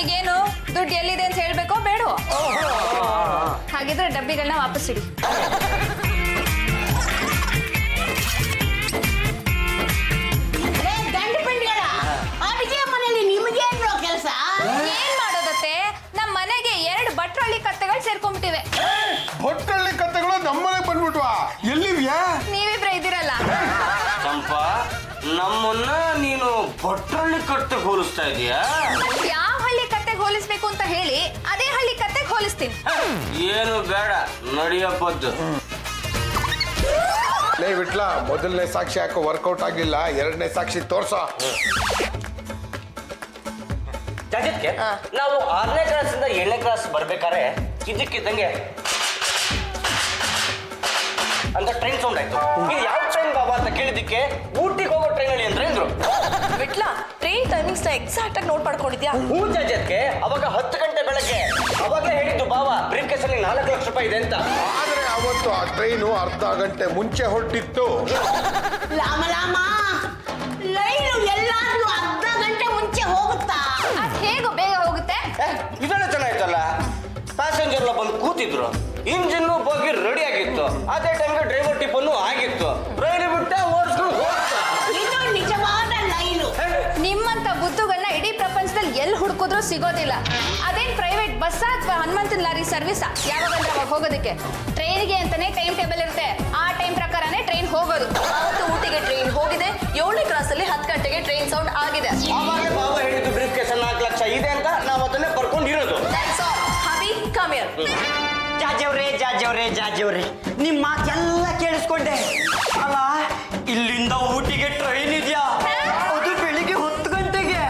ಈಗೇನು ದುಡ್ಡು ಎಲ್ಲಿದೆ ಅಂತ ಹೇಳ್ಬೇಕೋ ಬೇಡವೋ? ಹಾಗಿದ್ರೆ ಡಬ್ಬಿಗಳನ್ನ ವಾಪಸ್ ಇಡಿ. ಗಂಡು ಪೆಂಡಿಗಳ ಅಡಿಗೆ ಮನೆಯಲ್ಲಿ ನಿಮಗೇನ್ರೋ ಕೆಲಸ? ಏನ್ ಮಾಡೋದತ್ತೆ, ನಮ್ಮ ಮನೆಗೆ 2 ಭಟ್ರಳ್ಳಿ ಕತ್ತೆಗಳು ಸೇರ್ಕೊಂಡ್ಬಿಟ್ಟಿವೆ. ಹೊಟ್ಟಳ್ಳಿ ಕತ್ತೆಗಳು ನಮ್ಮನೆಗೆ ಬಂದ್ಬಿಟ್ವಾ? ಎಲ್ಲಿವ್ಯಾ? ನೀವಿಬ್ರೆ ಇದ್ದೀರಲ್ಲ. ಚಂಪಾ, ನಮ್ಮನ್ನ ನೀನು ಭಟ್ರಳ್ಳಿ ಕತ್ತೆ ಹೋಲಿಸ್ತಾ ಇದೀಯಾ? ಯಾವ ಹಳ್ಳಿ ಕತ್ತೆಗೆ ಹೋಲಿಸ್ಬೇಕು ಅಂತ ಹೇಳಿ ಅದೇ ಹಳ್ಳಿ ಕತ್ತೆಗೆ ಹೋಲಿಸ್ತೀನಿ. ಏನು ಬೇಡ, ನಡಿಯಪ್ಪದ್ದು. ಲೇ ವಿಟ್ಲ, ಮೊದಲನೇ ಸಾಕ್ಷಿ ಯಾಕೋ ವರ್ಕೌಟ್ ಆಗಿಲ್ಲ, 2ನೇ ಸಾಕ್ಷಿ ತೋರ್ಸೋ. ಜಾಜತ್ಗೆ ನಾವು 6ನೇ ಕ್ಲಾಸ್ ಇಂದ 7ನೇ ಕ್ಲಾಸ್ ಬರ್ಬೇಕಾದ್ರೆ ಇದಕ್ಕಿದ್ದಂಗೆ ಅಂತ ಟ್ರೈನ್ ಸೌಂಡ್ ಆಯ್ತು. ಇದು ಯಾವ ಟ್ರೈನ್ ಬಾಬಾ ಅಂತ ಕೇಳಿದ್ದಕ್ಕೆ ಊಟಿಗೆ ಹೋಗೋ ಟ್ರೈನ್ ಅಲ್ಲಿ ಅಂದ್ರೆ ಅಂದ್ರು. ವಿಟ್ಲ ಟ್ರೈನ್ ಟೈಮಿಂಗ್ಸ್ ಎಕ್ಸಾಕ್ಟ್ ಆಗಿ ನೋಟ್ ಮಾಡ್ಕೊಂಡಿದ್ಯಾ? ಹೂ ಜಾಜತ್ಗೆ ಅವಾಗ 10 ಗಂಟೆ ಬೆಳಗ್ಗೆ ಅವಾಗಲೇ ಹೇಳಿದ್ದು ಬಾಬಾ ಬ್ರೀಫ್ ಕೇಸಲ್ಲಿ 4 ಲಕ್ಷ ರೂಪಾಯಿ ಇದೆ ಅಂತ. ಆದ್ರೆ ಅವತ್ತು ಆ ಟ್ರೈನು ಅರ್ಧ ಗಂಟೆ ಮುಂಚೆ ಹೊರಟಿತ್ತು. ಲಾಮ ಲೈನು ಎಲ್ಲಾದ್ರೂ ಅರ್ಧ ಗಂಟೆ ಮುಂಚೆ ಹೋಗುತ್ತಾ? ಅದ್ ಹೇಗೋ ಬೇಗ ಹೋಗುತ್ತೆ. ಇದೆಲ್ಲ ಚೆನ್ನಾಯ್ತಲ್ಲ, ಪ್ಯಾಸೆಂಜರ್ ಬಂದು ಕೂತಿದ್ರು, ಇಂಜಿನ್ ಹೋಗಿ ರೆಡಿ ಆಗಿತ್ತು, ಅದೇ ಟೈಮ್ಗೆ ಡ್ರೈವರ್ ಟಿಪ್ಪನ್ನು ಆಗಿತ್ತು, ರೈಲು ಬಿಟ್ಟ ಓಡಿಸ್ಕೊಂಡು ಹೋಗ್ತಾ. ಇದು ನಿಜವಾದ ಲೈನು. ನಿಮ್ಮಂತ ಬುದ್ಧುಗಳನ್ನ ಇಡೀ ಪ್ರಪಂಚದಲ್ಲಿ ಎಲ್ಲಿ ಹುಡುಕಿದ್ರು ಸಿಗೋದಿಲ್ಲ. ಅದೇನ್ ಪ್ರೈವೇಟ್ ಬಸ್ ಅಥವಾ ಹನುಮಂತನ ಲಾರಿ ಸರ್ವಿಸ್ ಯಾವಾಗ ಹೋಗೋದಕ್ಕೆ? ಟ್ರೈನ್ಗೆ ಅಂತಾನೆ ಟೈಮ್ ಟೇಬಲ್ ಇರುತ್ತೆ, ಆ ಟೈಮ್ ಪ್ರಕಾರನೇ ಟ್ರೈನ್ ಹೋಗೋದು. ಅವತ್ತು ಊಟಿಗೆ ಟ್ರೈನ್ ಹೋಗಿದೆ, 7ನೇ ಕ್ಲಾಸಲ್ಲಿ 10 ಗಂಟೆಗೆ ಟ್ರೈನ್ ಸೌಂಡ್ ಆಗಿದೆ. ಆವಾಗ ಬಾಬಾ ಹೇಳಿದ್ದು ಬ್ರೀಫ್ ಕೇಸ್ 4 ಲಕ್ಷ ಇದೆ ಅಂತ ನಾವು ಅದನ್ನೇ ಬರ್ಕೊಂಡಿರೋದು. That's all. Hubby come here. ಜಾಜವ್ರೆ ನಿಮ್ಮ ಮಾತೆಲ್ಲ ಕೇಳಿಸ್ಕೊಂಡೆ. ಅಲ್ಲ, ಇಲ್ಲಿಂದ ಊಟಿಗೆ ಟ್ರೈನ್ ಇದೆಯಾ? ಅದು ಬೆಳಿಗ್ಗೆ 10 ಗಂಟೆಗೆ.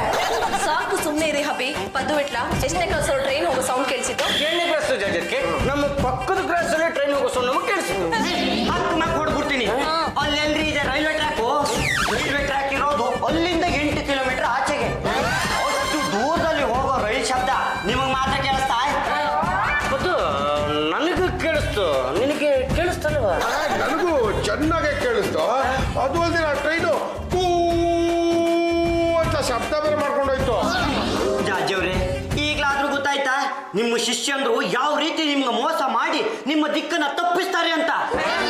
ಸಾಕು ಸುಮ್ಮನೆ ಇರಿ ಹಬಿ. ಪದ್ದು ವಿಟ್ಲ ಎಷ್ಟನೇ ಕ್ಲಾಸ್ ಟ್ರೈನ್ ಹೋಗೋ ಸೌಂಡ್ ಕೇಳಿಸಿದ್ದು? 7ನೇ ಕ್ಲಾಸ್ ಜಾಜತ್ಗೆ ನಮ್ಮ ಪಕ್ಕದ ಕ್ಲಾಸ್ ಅಲ್ಲಿ ಟ್ರೈನ್ ಹೋಗೋ ಸೌಂಡ್ ನಮಗೆ ಕೇಳಿಸಿತ್ತು. 10 ನಾ ಕೊಡ್ಬಿಡ್ತೀನಿ. ಅಲ್ಲೆಲ್ರಿ ಇದೆ ರೈಲ್ವೆ ಟ್ರ್ಯಾಕು? ರೈಲ್ವೆ ಟ್ರ್ಯಾಕ್ ಇರೋದು ಅಲ್ಲಿಂದ 8 ಕಿಲೋಮೀಟರ್ ಆಚೆಗೆ. ಅಷ್ಟು ದೂರದಲ್ಲಿ ಹೋಗೋ ರೈಲ್ ಶಬ್ದ ನಿಮಗೆ ಮಾತ್ರ ಕೇಳಿಸ್ತಾ? ನನಗೂ ಕೇಳಿಸ್ತು, ನಿನಗೆ ಕೇಳಿಸ್ತಲ್ವಾ? ನನಗೂ ಚೆನ್ನಾಗೆ ಕೇಳಿಸ್ತು. ಅದು ಅಲ್ದಿನ ಟ್ರೈನು ಕೂ ಅಂತ ಶಬ್ದ ಬೇರೆ ಮಾಡ್ಕೊಂಡೋಯ್ತು. ಜಾಜವ್ರೆ, ಈಗಲಾದ್ರೂ ಗೊತ್ತಾಯ್ತಾ ನಿಮ್ಮ ಶಿಷ್ಯಂದ್ರು ಯಾವ ರೀತಿ ನಿಮ್ಗೆ ಮೋಸ ಮಾಡಿ ನಿಮ್ಮ ದಿಕ್ಕನ್ನ ತಪ್ಪಿಸ್ತಾರೆ ಅಂತ?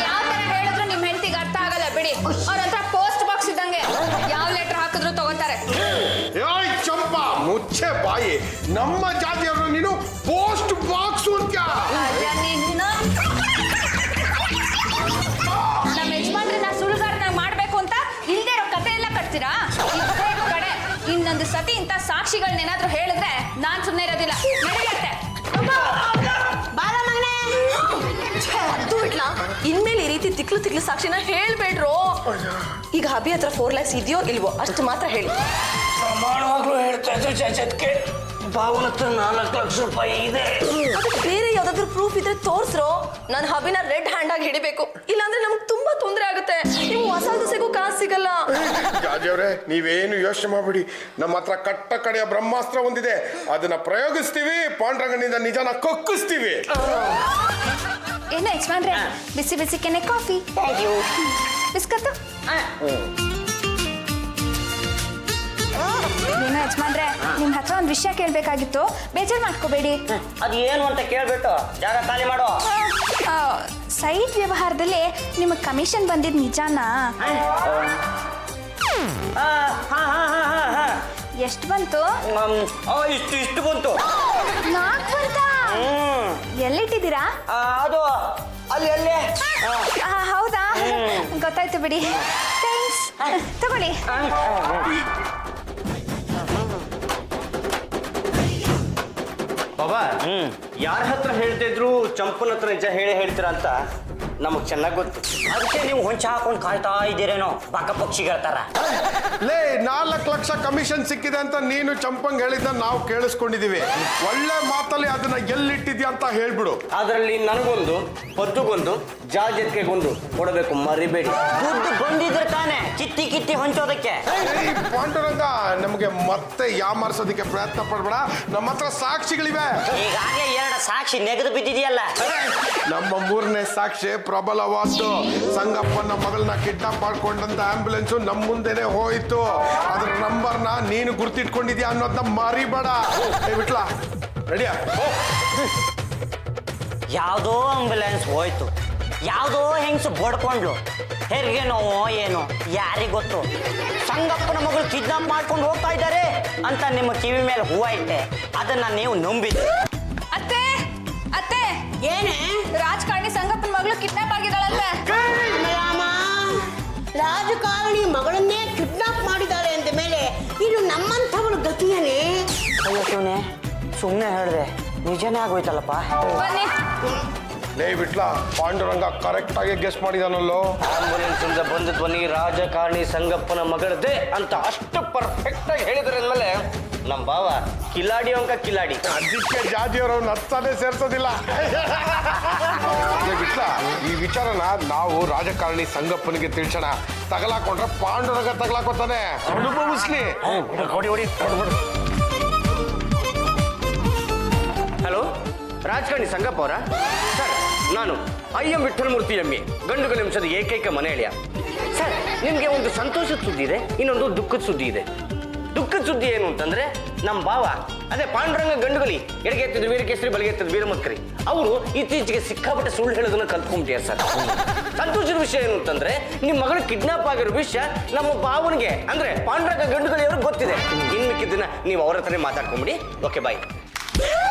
ಯಾವ ತರ ಹೇಳಿದ್ರು ನಿಮ್ ಹೆಂಡತಿಗೆ ಅರ್ಥ ಆಗಲ್ಲ ಬಿಡಿ. ಅವ್ರ ಹತ್ರ ಪೋಸ್ಟ್ ಬಾಕ್ಸ್ ಇದ್ದ ನಮ್ಮ ಜಾತಿಯವರು ನೀನು ಪೋಸ್ಟ್ ಬಾಕ್ಸ್ ಅಂತ ನಮ್ಮ ಯಜಮಾನ್ರನ್ನ ಸುಳ್ಳುಗಾರನ ಮಾಡ್ಬೇಕು ಅಂತ ಇಲ್ದೇ ಇರೋ ಕತೆ ಎಲ್ಲ ಕಟ್ತೀರಾ ಇದೇ ಕಡೆ ಇನ್ನೊಂದು ಸತಿ ಇಂಥ ಸಾಕ್ಷಿಗಳನ್ನೇನಾದ್ರೂ ಹೇಳಿದ್ರೆ ನಾನ್ ಸುಮ್ಮನೆ ಇರೋದಿಲ್ಲ ನಡೆಯುತ್ತೆ ಬಾರ ಮಗನೇ. ಅದು ಬಿಟ್ಲಾ ಇನ್ಮೇಲೆ ಈ ರೀತಿ ತಿಕ್ಲು ಸಾಕ್ಷಿನ ಹೇಳ್ಬೇಡ್ರು. ಈಗ ಹಬಿ ಹತ್ರ 4 lakhs ಇದೆಯೋ ಇಲ್ವೋ ಅಷ್ಟು ಮಾತ್ರ ಹೇಳಿ. ಪ್ರಮಾಣವಾಗ್ಲೂ ಹೇಳ್ತಾ ಇದ್ರೆ ಚಚತ್ಕೆ ಬಾವನ ಹತ್ರ 4 ಲಕ್ಷ ರೂಪಾಯಿ ಇದೆ. ಅದಕ್ಕೆ ಬೇರೆ ಯಾವ್ದಾದ್ರು ಪ್ರೂಫ್ ಇದ್ರೆ ತೋರ್ಸ್ರೋ. ನಾನು ಹಬಿನ ರೆಡ್ ಹ್ಯಾಂಡ್ ಆಗಿ ಹಿಡಿಬೇಕು, ಇಲ್ಲಾಂದ್ರೆ ನಮ್ಗೆ ತುಂಬಾ ತೊಂದರೆ ಆಗುತ್ತೆ. ನೀವು ಮಸಾಲ ದೋಸೆಗೂ ಕಾಸು ಸಿಗಲ್ಲ. ಜಾಜಿಯವ್ರೆ ನೀವೇನು ಯೋಚನೆ ಮಾಡ್ಬಿಡಿ, ನಮ್ಮ ಹತ್ರ ಕಟ್ಟ ಕಡೆಯ ಬ್ರಹ್ಮಾಸ್ತ್ರ ಒಂದಿದೆ, ಅದನ್ನ ಪ್ರಯೋಗಿಸ್ತೀವಿ, ಪಾಂಡ್ರಂಗನಿಂದ ನಿಜನ ಕೊಕ್ಕಿಸ್ತೀವಿ. ಏನೋ ಯಜಮಾನ್ರೆ, ಬಿಸಿ ಬಿಸಿ ಕೆನೆ ಕಾಫಿ, ಬಿಸ್ಕತ್ತು. ಏನೋ ಯಜಮಾನ್ರೆ, ನಿಮ್ ಹತ್ರ ಒಂದು ವಿಷಯ ಕೇಳ್ಬೇಕಾಗಿತ್ತು, ಬೇಜಾರು ಮಾಡ್ಕೋಬೇಡಿ. ಅದು ಏನು ಅಂತ ಕೇಳ್ಬಿಟ್ಟು ಜಾಗ ಖಾಲಿ ಮಾಡೋ. ಸೈಟ್ ವ್ಯವಹಾರದಲ್ಲಿ ನಿಮಗೆ ಕಮಿಷನ್ ಬಂದಿದ್ ನಿಜಾನಾ? ಎಷ್ಟು ಬಂತು? ಇಷ್ಟು ಬಂತು. 4 ಬಂತಾ? ಎಲ್ಲಿಟ್ಟಿದ್ದೀರಾ? ಅದು ಅಲ್ಲಿ ಹೌದಾ, ಗೊತ್ತಾಯ್ತು ಬಿಡಿ. ಥ್ಯಾಂಕ್ಸ್, ತಗೊಳ್ಳಿ. ಬಾಬಾ, ಯಾರ ಹತ್ರ ಹೇಳ್ತಿದ್ರು ಚಂಪನ ಹತ್ರ ನಿಜ ಹೇಳ್ತೀರಾ ಅಂತ ನಮಗ್ ಚೆನ್ನಾಗಿ ಗೊತ್ತು. ಅದಕ್ಕೆ ನೀವು ಹೊಂಚ ಹಾಕೊಂಡು ಕಾಯ್ತಾ ಇದ್ದೀರೇನೋ ಬಾಕ ಪಕ್ಷಿಗಳ ತರ. ಲೇ 4 ಲಕ್ಷ ಕಮಿಷನ್ ಸಿಕ್ಕಿದೆ ಅಂತ ನೀನು ಚಂಪಂಗ್ ಹೇಳಿದ್ದ ನಾವು ಕೇಳಿಸ್ಕೊಂಡಿದೀವಿ. ಒಳ್ಳೆ ಮಾತಲ್ಲಿ ಅದನ್ನ ಎಲ್ಲಿಟ್ಟಿದ್ಯಾ ಅಂತ ಹೇಳ್ಬಿಡು. ಅದರಲ್ಲಿ ನನಗೊಂದು, ಪದ್ದುಗೊಂದು, ಜಾಜತ್ಗೆಗೊಂದು ಕೊಡಬೇಕು, ಮರಿಬೇಡಿ. ದುಡ್ಡು ಬಂದಿದ್ರೆ ತಾನೆ ಕಿತ್ತಿ ಹೊಂಚೋದಕ್ಕೆ. ಪಾಂಡುರಂಗ, ನಮಗೆ ಮತ್ತೆ ಯಾಮಾರಿಸೋದಕ್ಕೆ ಪ್ರಯತ್ನ ಪಡ್ಬೇಡ, ನಮ್ಮ ಹತ್ರ ಸಾಕ್ಷಿಗಳಿವೆ. ಈಗಾಗಲೇ 2 ಸಾಕ್ಷಿ ನೆಗೆದು ಬಿದ್ದಿದೆಯಲ್ಲ. ನಮ್ಮ 3ನೇ ಸಾಕ್ಷಿ ಪ್ರಬಲವಾದ್ದು. ಸಂಗಪ್ಪನ ಮಗಳನ್ನ ಕಿಡ್ನಾಪ್ ಮಾಡ್ಕೊಂಡಂತ ಆಂಬ್ಯುಲೆನ್ಸ್ ನಮ್ಮ ಮುಂದೆನೆ ಹೋಯ್ತು. ಅದ್ರ ನಂಬರ್ನ ನೀನು ಗುರ್ತಿಟ್ಕೊಂಡಿದ್ಯಾ ಅನ್ನೋದನ್ನ ಮರಿಬೇಡ. ಬಿಟ್ಲ ರೆಡಿಯಾ? ಯಾವುದೋ ಆಂಬ್ಯುಲೆನ್ಸ್ ಹೋಯ್ತು, ಯಾವುದೋ ಹೆಂಗಸು ಬಡ್ಕೊಂಡ್ಲು, ಹೆರಿಗೆ ನೋವೋ ಏನೋ ಯಾರಿಗ್ ಗೊತ್ತು. ಸಂಗಪ್ಪನ ಮಗಳು ಕಿಡ್ನಾಪ್ ಮಾಡ್ಕೊಂಡು ಹೋಗ್ತಾ ಇದ್ದಾರೆ ಅಂತ ನಿಮ್ಮ ಕಿವಿ ಮೇಲೆ ಹೂವ ಇಟ್ಟೆ, ಅದನ್ನ ನೀವು ನಂಬಿದ್ರಿ. ಅತ್ತೆ, ಅತ್ತೆ, ಏನೇ ರಾಜಕಾರಣಿ ಸಂಗಪ್ಪನ ಮಗಳು ಕಿಡ್ನಾಪ್ ಆಗಿದ್ದಾಳಂತೆ. ರಾಮ, ರಾಜಕಾರಣಿ ಮಗಳನ್ನೇ ಕಿಡ್ನಾಪ್ ಮಾಡಿದ್ದಾರೆ ಅಂದ ಮೇಲೆ ಇದು ನಮ್ಮಂಥವಳ ಗತಿಯೇನೆ. ಅಯ್ಯೋ ಶಿವನೇ, ಸುಮ್ಮನೆ ಹೇಳಿದೆ, ನಿಜನೇ ಆಗೋಯ್ತಲ್ಲಪ್ಪ. ಬನ್ನಿ. ಲೇ ಬಿಟ್ಲ, ಪಾಂಡುರಂಗ ಕರೆಕ್ಟ್ ಆಗಿ ಗೆಸ್ ಮಾಡಿದಾನಲ್ಲೋ. ಆಂಬುಲೆನ್ಸ್ ಇಂದ ಬಂದ ಧ್ವನಿ ರಾಜಕಾರಣಿ ಸಂಗಪ್ಪನ ಮಗಳದೇ ಅಂತ ಅಷ್ಟು ಪರ್ಫೆಕ್ಟ್ ಆಗಿ ಹೇಳಿದ್ರ ಮೇಲೆ ನಮ್ಮ ಬಾವ ಕಿಲಾಡಿ ಅಂಕ ಕಿಲಾಡಿ. ಅದಕ್ಕೆ ಜಾಜಿಯವರು ನತ್ತಾನೆ ಸೇರ್ಸೋದಿಲ್ಲ. ಬಿಟ್ಲ, ಈ ವಿಚಾರನ ನಾವು ರಾಜಕಾರಣಿ ಸಂಗಪ್ಪನಿಗೆ ತಿಳಿಸೋಣ. ತಗಲಾಕೊಂಡ್ರೆ ಪಾಂಡುರಂಗ ತಗಲಾಕೋತಾನೆ, ಅನುಭವಿಸ್ಲಿ. ಹೊಡಿ. ಹಲೋ, ರಾಜಕಾರಣಿ ಸಂಗಪ್ಪ ಅವರ? ಸರ್, ನಾನು IM ವಿಠ್ಠಲಮೂರ್ತಿ ಎಮ್ಮಿ, ಗಂಡುಗ ನಿಮಿಷದ ಏಕೈಕ ಮನೆ ಎಳೆಯ. ಸರ್, ನಿಮಗೆ ಒಂದು ಸಂತೋಷದ ಸುದ್ದಿ ಇದೆ, ಇನ್ನೊಂದು ದುಃಖದ ಸುದ್ದಿ ಇದೆ. ದುಃಖದ ಸುದ್ದಿ ಏನು ಅಂತಂದ್ರೆ, ನಮ್ಮ ಬಾವ ಅದೇ ಪಾಂಡುರಂಗ ಗಂಡುಗಲಿ, ಎಡಗೆ ಎತ್ತಿದ್ರು ವೀರಕೇಸರಿ, ಬಲಗೆ ಎತ್ತಿದ್ರು ವೀರಮತ್ಕರಿ, ಅವರು ಇತ್ತೀಚೆಗೆ ಸಿಕ್ಕಾಪಟ್ಟೆ ಸುಳ್ಳು ಹೇಳೋದನ್ನ ಕಲ್ತ್ಕೊಂಡ್ಬಿಟ್ಟಿದ್ದಾರೆ ಸರ್. ಸಂತೋಷದ ವಿಷಯ ಏನು ಅಂತಂದ್ರೆ, ನಿಮ್ಮ ಮಗಳು ಕಿಡ್ನಾಪ್ ಆಗಿರೋ ವಿಷಯ ನಮ್ಮ ಬಾವನಿಗೆ ಅಂದ್ರೆ ಪಾಂಡುರಂಗ ಗಂಡುಗಲಿ ಅವ್ರಿಗೆ ಗೊತ್ತಿದೆ. ಇನ್ನು ಮಿಕ್ಕಿದ್ದನ್ನ ನೀವು ಅವ್ರ ಹತ್ರನೇ ಮಾತಾಡ್ಕೊಂಬಿಡಿ. ಓಕೆ, ಬಾಯ್.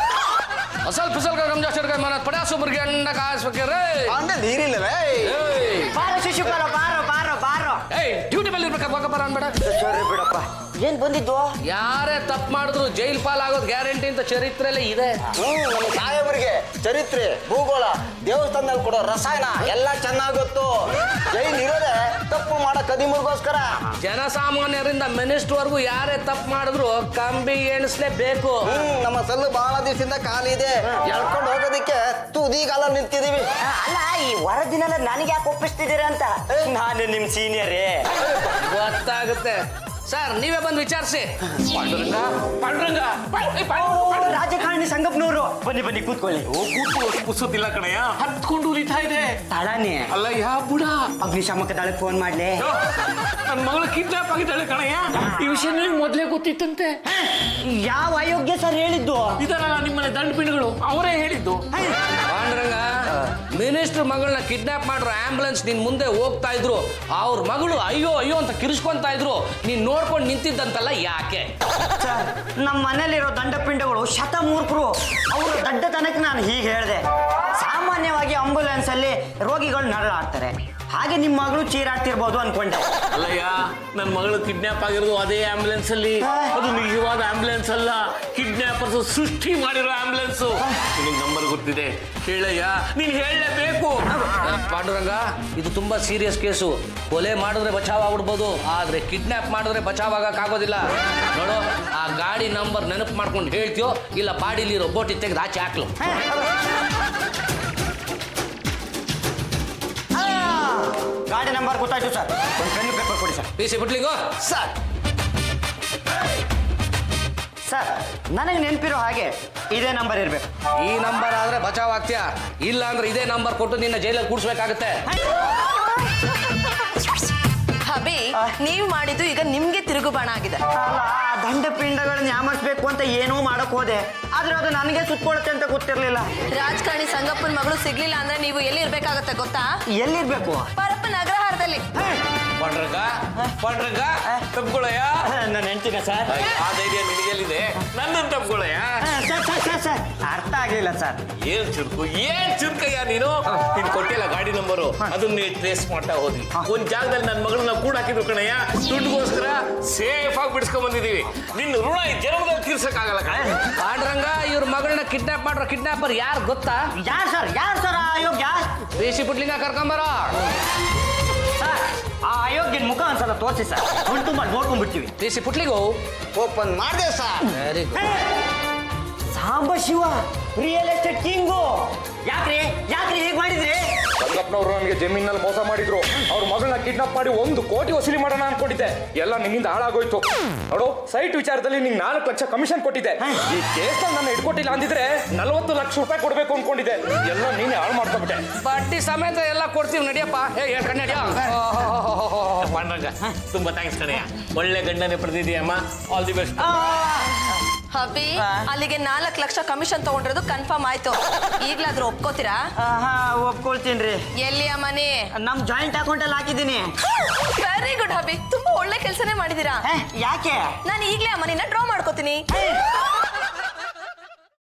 ಅಸಲ್ ಫಸಲ್ का गमजा चढ़ गए माना पड़ा सुपर के अंडा का सके रे ಅಂದೆ ನೀರಿಲ್ಲವೇ? ಬಾರೋ ಶಿಶುಪಾಲ, ಬಾರೋ. ಏಯ್, ಡ್ಯೂಟಿ ಮೇಲೆ ಇರ್ಬೇಕು, ಬರ ಅನ್ಬೇಡ. ಸರಿ ಬಿಡಪ್ಪ, ಏನ್ ಬಂದಿದ್ದು? ಯಾರೇ ತಪ್ಪು ಮಾಡಿದ್ರು ಜೈಲ್ ಪಾಲಾಗೋದು ಗ್ಯಾರಂಟಿ ಅಂತ ಚರಿತ್ರೆಲ್ಲೇ ಇದೆ. ನಮ್ಮ ಸಾಹೇಬರಿಗೆ ಚರಿತ್ರೆ, ಭೂಗೋಳ, ದೇವಸ್ಥಾನದಲ್ಲಿ ಕೊಡೋ ರಸಾಯನ ಎಲ್ಲ ಚೆನ್ನಾಗಿ ಗೊತ್ತು. ಜೈಲ್ ಇರೋದೇ ತಪ್ಪು ಮಾಡೋ ಕದಿಮರಿಗೋಸ್ಕರ. ಜನಸಾಮಾನ್ಯರಿಂದ ಮಿನಿಸ್ಟರ್ವರೆಗೂ ಯಾರೇ ತಪ್ಪು ಮಾಡಿದ್ರು ಕಂಬಿ ಎಣಿಸ್ಲೇಬೇಕು. ನಮ್ಮ ಸಲ್ಲು ಬಹಳ ದಿವಸದಿಂದ ಖಾಲಿ ಇದೆ, ಎಳ್ಕೊಂಡು ಹೋಗೋದಕ್ಕೆ ತುದಿಗಾಲ ನಿಂತಿದೀವಿ. ಅಲ್ಲ, ಈ ವರದಿನೆಲ್ಲ ನನಗೆ ಯಾಕೆ ಒಪ್ಪಿಸ್ತಿದ್ದೀರಾ ಅಂತ. ನಾನು ನಿಮ್ ಸೀನಿಯರೇ. ಗೊತ್ತಾಗುತ್ತೆ ಸರ್, ನೀವೇ ಬಂದು ವಿಚಾರಿಸಿ. ಪಾಂಡುರಂಗ ರಾಜಕಾರಣಿ ಸಂಗಪ್ಪನವರು ಬನ್ನಿ ಬನ್ನಿ ಕೂತ್ಕೊಳ್ಳಿ. ಕೂಸುತ್ತಿಲ್ಲ ಕಣಯ್ಯ, ಹತ್ಕೊಂಡು ಉರಿತಾ ಇದೆ. ತಳನೇ ಅಲ್ಲ ಯಾ ಬುಡ, ಅಗ್ನಿಶಾಮಕ ದಳಕ್ಕೆ ಫೋನ್ ಮಾಡ್ಲಿ. ನನ್ನ ಮಗಳು ಕಿಡ್ನಾಪ್ ಆಗಿದ್ದಾಳೆ ಕಣಯ್ಯ. ಈ ವಿಷಯ ನಿಮಗೆ ಮೊದಲೇ ಗೊತ್ತಿತ್ತಂತೆ. ಯಾವ ಅಯೋಗ್ಯ ಸರ್ ಹೇಳಿದ್ದು? ಇದರಲ್ಲ ನಿಮ್ಮನೆ ದಂಡಪಿಂಡಿಗಳು, ಅವರೇ ಹೇಳಿದ್ದು. ಪಾಂಡ್ರಂಗ, ಮಿನಿಸ್ಟರ್ ಮಗಳನ್ನ ಕಿಡ್ನಾಪ್ ಮಾಡ್ರು ಆಂಬುಲೆನ್ಸ್ ನಿನ್ ಮುಂದೆ ಹೋಗ್ತಾ ಇದ್ರು, ಅವ್ರ ಮಗಳು ಅಯ್ಯೋ ಅಯ್ಯೋ ಅಂತ ಕಿರಿಸ್ಕೊಂತ ಇದ್ರು, ನೀನ್ ನೋಡ್ಕೊಂಡು ನಿಂತಿದ್ದಂತಲ್ಲ ಯಾಕೆ? ಸರ್, ನಮ್ಮ ಮನೇಲಿರೋ ದಂಡಪಿಂಡಗಳು ಶತಮೂರ್ಖರು. ಅವರ ದಡ್ಡತನಕ್ಕೆ ನಾನು ಹೀಗೆ ಹೇಳಿದೆ. ಸಾಮಾನ್ಯವಾಗಿ ಆಂಬುಲೆನ್ಸ್ ಅಲ್ಲಿ ರೋಗಿಗಳು ನರಳಾಡ್ತಾರೆ, ಹಾಗೆ ನಿಮ್ಮ ಮಗಳು ಚೀರಾಡ್ತಿರ್ಬೋದು ಅನ್ಕೊಂಡೆ. ಅಲ್ಲಯ್ಯ, ನನ್ನ ಮಗಳು ಕಿಡ್ನಾಪ್ ಆಗಿರೋದು ಅದೇ ಆಂಬುಲೆನ್ಸ್ ಅಲ್ಲಿ. ಅದು ನಿಜವಾದ ಆಂಬುಲೆನ್ಸ್ ಅಲ್ಲ, ಕಿಡ್ನಾಪರ್ಸ್ ಸೃಷ್ಟಿ ಮಾಡಿರೋ ಆಂಬುಲೆನ್ಸ್. ನಿನಗೆ ನಂಬರ್ ಗೊತ್ತಿದೆ, ಹೇಳಯ್ಯ, ನೀನ್ ಹೇಳಲೇಬೇಕು. ಪಾಂಡುರಂಗ, ಇದು ತುಂಬಾ ಸೀರಿಯಸ್ ಕೇಸು. ಕೊಲೆ ಮಾಡಿದ್ರೆ ಬಚಾವ್ ಆಗ್ಬಿಡ್ಬೋದು, ಆದ್ರೆ ಕಿಡ್ನಾಪ್ ಮಾಡಿದ್ರೆ ಬಚಾವ್ ಆಗಕ್ಕಾಗೋದಿಲ್ಲ. ನೋಡು, ಆ ಗಾಡಿ ನಂಬರ್ ನೆನಪು ಮಾಡ್ಕೊಂಡು ಹೇಳ್ತೀಯೋ ಇಲ್ಲ ಬಾಡಿಲಿ ರೊಬೋಟಿ ತೆಗೆದು ಆಚೆ ಹಾಕ್ಲು. ಗಾಡಿ ನಂಬರ್ ಗೊತ್ತಾಯ್ತು ಸರ್. ಒಂದು ಪೆನ್ ಪೇಪರ್ ಕೊಡಿ ಸರ್. ಪಿ ಸಿ ಬಿಟ್ಲಿಂಗೋ ಸರ್ ಸರ್, ನನಗೆ ನೆನಪಿರೋ ಹಾಗೆ ಇದೇ ನಂಬರ್ ಇರಬೇಕು. ಈ ನಂಬರ್ ಆದ್ರೆ ಬಚಾವ್ ಆಗ್ತೀಯಾ, ಇಲ್ಲ ಅಂದ್ರೆ ಇದೇ ನಂಬರ್ ಕೊಟ್ಟು ನಿನ್ನ ಜೈಲಲ್ಲಿ ಕೂಡ್ಸ್ಬೇಕಾಗತ್ತೆ. ಹಬಿ, ನೀವು ಮಾಡಿದ್ದು ಈಗ ನಿಮ್ಗೆ ತಿರುಗುಬಾಣ ಆಗಿದೆ. ಅಲ್ಲ, ಆ ದಂಡಪಿಂಡಗಳನ್ನ ಯಾಮರ್ಸ್ಬೇಕು ಅಂತ ಏನೋ ಮಾಡಕ್ ಹೋದೆ, ಆದ್ರೆ ಅದು ನನಗೆ ಸುತ್ಕೊಳುತ್ತೆ ಅಂತ ಗೊತ್ತಿರ್ಲಿಲ್ಲ. ರಾಜಕಾರಣಿ ಸಂಗಪ್ಪನ ಮಗಳು ಸಿಗ್ಲಿಲ್ಲ ಅಂದ್ರೆ ನೀವು ಎಲ್ಲಿ ಇರ್ಬೇಕಾಗತ್ತೆ ಗೊತ್ತಾ? ಎಲ್ಲಿರ್ಬೇಕು? ಪರಪ್ಪನ ಅಗ್ರಹಾರದಲ್ಲಿ. ಪಾಂಡ್ರಂಗ, ಪಾಂಡ್ರಂಗ ತಪ್ಕೊಳ್ಳಯ್ಯ. ನನ್ನ ಹೆಂಡ್ತಿನ ಸರ್. ಆ ಧೈರ್ಯ ನಿನಗೆಲ್ಲಿದೆ? ನನ್ನನ್ನು ತಪ್ಕೊಳ್ಳಯ್ಯ. ಸರ್ ಸರ್ ಸರ್ ಸರ್, ಅರ್ಥ ಆಗ್ಲಿಲ್ಲ ಸರ್. ಏನ್ ಚುರುಕಯ್ಯ ನೀನು. ನೀನ್ ಕೊಟ್ಟಿಲ್ಲ ಗಾಡಿ ನಂಬರು, ಅದನ್ನ ಟ್ರೇಸ್ ಮಾಡ್ತಾ ಹೋದ್ವಿ. ಒಂದ್ ಜಾಗದಲ್ಲಿ ನನ್ನ ಮಗಳನ್ನ ಕೂಡ ಹಾಕಿದ್ರು ಕಣಯ್ಯ. ದುಡ್ಡುಗೋಸ್ಕರ ಸೇಫ್ ಆಗಿ ಬಿಡಿಸ್ಕೊಂಡ್ ಬಂದಿದೀವಿ. ನಿನ್ನ ಋಣ ಈ ಜನ್ಮದಲ್ಲಿ ತೀರ್ಸಕ್ಕಾಗಲ್ಲ ಕಣ. ಪಾಂಡ್ರಂಗ, ಇವ್ರ ಮಗಳನ್ನ ಕಿಡ್ನಾಪ್ ಮಾಡ್ರೋ ಕಿಡ್ನಾಪರ್ ಯಾರು ಗೊತ್ತಾ? ಯಾರು ಸರ್ ಆ ಅಯೋಗ್ಯ? ಪಿ ಸಿ ಬಿಟ್ಲಿಂಗ ಕರ್ಕೊಂಬರೋ. ಸರ್, ಆ ಅಯೋಗ್ಯನ ಮುಖ ಒಂದ್ಸಲ ತೋರಿಸಿ ಸರ್, ಹುಟ್ಟು ಮಾಡಿ ನೋಡ್ಕೊಂಡ್ಬಿಡ್ತೀವಿ. ಪಿ ಸಿ ಪುಟ್ಲಿಗೋ ಓಪನ್ ಮಾಡಿದೆ sir. Very good. Samba Shiva, real estate king. ಯಾಕ್ರಿ ಹೀಗೆ ಮಾಡಿದ್ರಿ? ಸಂಗಪ್ಪನವರು ನನಗೆ ಜಮೀನಲ್ಲಿ ಮೋಸ ಮಾಡಿದ್ರು. ಅವ್ರ ಮಗಳನ್ನ ಕಿಡ್ನಾಪ್ ಮಾಡಿ 1 ಕೋಟಿ ವಸೂಲಿ ಮಾಡೋಣ ಅನ್ಕೊಂಡಿದ್ದೆ. ಎಲ್ಲ ನಿನ್ನಿಂದ ಹಾಳಾಗೋಯ್ತು. ನೋಡು, ಸೈಟ್ ವಿಚಾರದಲ್ಲಿ ನಿಂಗೆ 4 ಲಕ್ಷ ಕಮಿಷನ್ ಕೊಟ್ಟಿದ್ದೆ. ಈ ಕೇಸ್ ನನ್ನ ಇಟ್ಕೊಟ್ಟಿಲ್ಲ ಅಂದಿದ್ರೆ 40 ಲಕ್ಷ ರೂಪಾಯಿ ಕೊಡ್ಬೇಕು ಅನ್ಕೊಂಡಿದ್ದೆ. ಎಲ್ಲ ನೀನೇ ಹಾಳು ಮಾಡ್ಕೊಂಡ್ಬಿಟ್ಟೆ. ಬಡ್ಡಿ ಸಮೇತ ಎಲ್ಲ ಕೊಡ್ತೀವಿ, ನಡಿಯಪ್ಪ. ನಡಿಯ. ಪಾಂಡ್ರಂಗ, ತುಂಬಾ ಥ್ಯಾಂಕ್ಸ್ ಕಣಯ್ಯ. ಒಳ್ಳೆ ಗಂಡನೇ ಪಡೆದಿದೆಯಮ್ಮ. All the best. ಹಬಿ, ಅಲ್ಲಿಗೆ 4 ಲಕ್ಷ ಕಮಿಷನ್ ತಗೊಂಡಿರೋದು ಕನ್ಫರ್ಮ್ ಆಯ್ತು. ಈಗ್ಲಾದ್ರೂ ಒಪ್ಕೋತೀರಾ? ಒಪ್ಕೊಳ್ತೀನಿ. ಎಲ್ಲಿಯ ಮನೆ? ನಮ್ ಜಾಯಿಂಟ್ ಅಕೌಂಟ್ ಅಲ್ಲಿ ಹಾಕಿದ್ದೀನಿ. ವೆರಿ ಗುಡ್ ಹಬಿ, ತುಂಬಾ ಒಳ್ಳೆ ಕೆಲಸನೇ ಮಾಡಿದೀರಾ. ಯಾಕೆ? ನಾನು ಈಗ್ಲೇ ಆ ಮನೆನ ಡ್ರಾ ಮಾಡ್ಕೋತೀನಿ.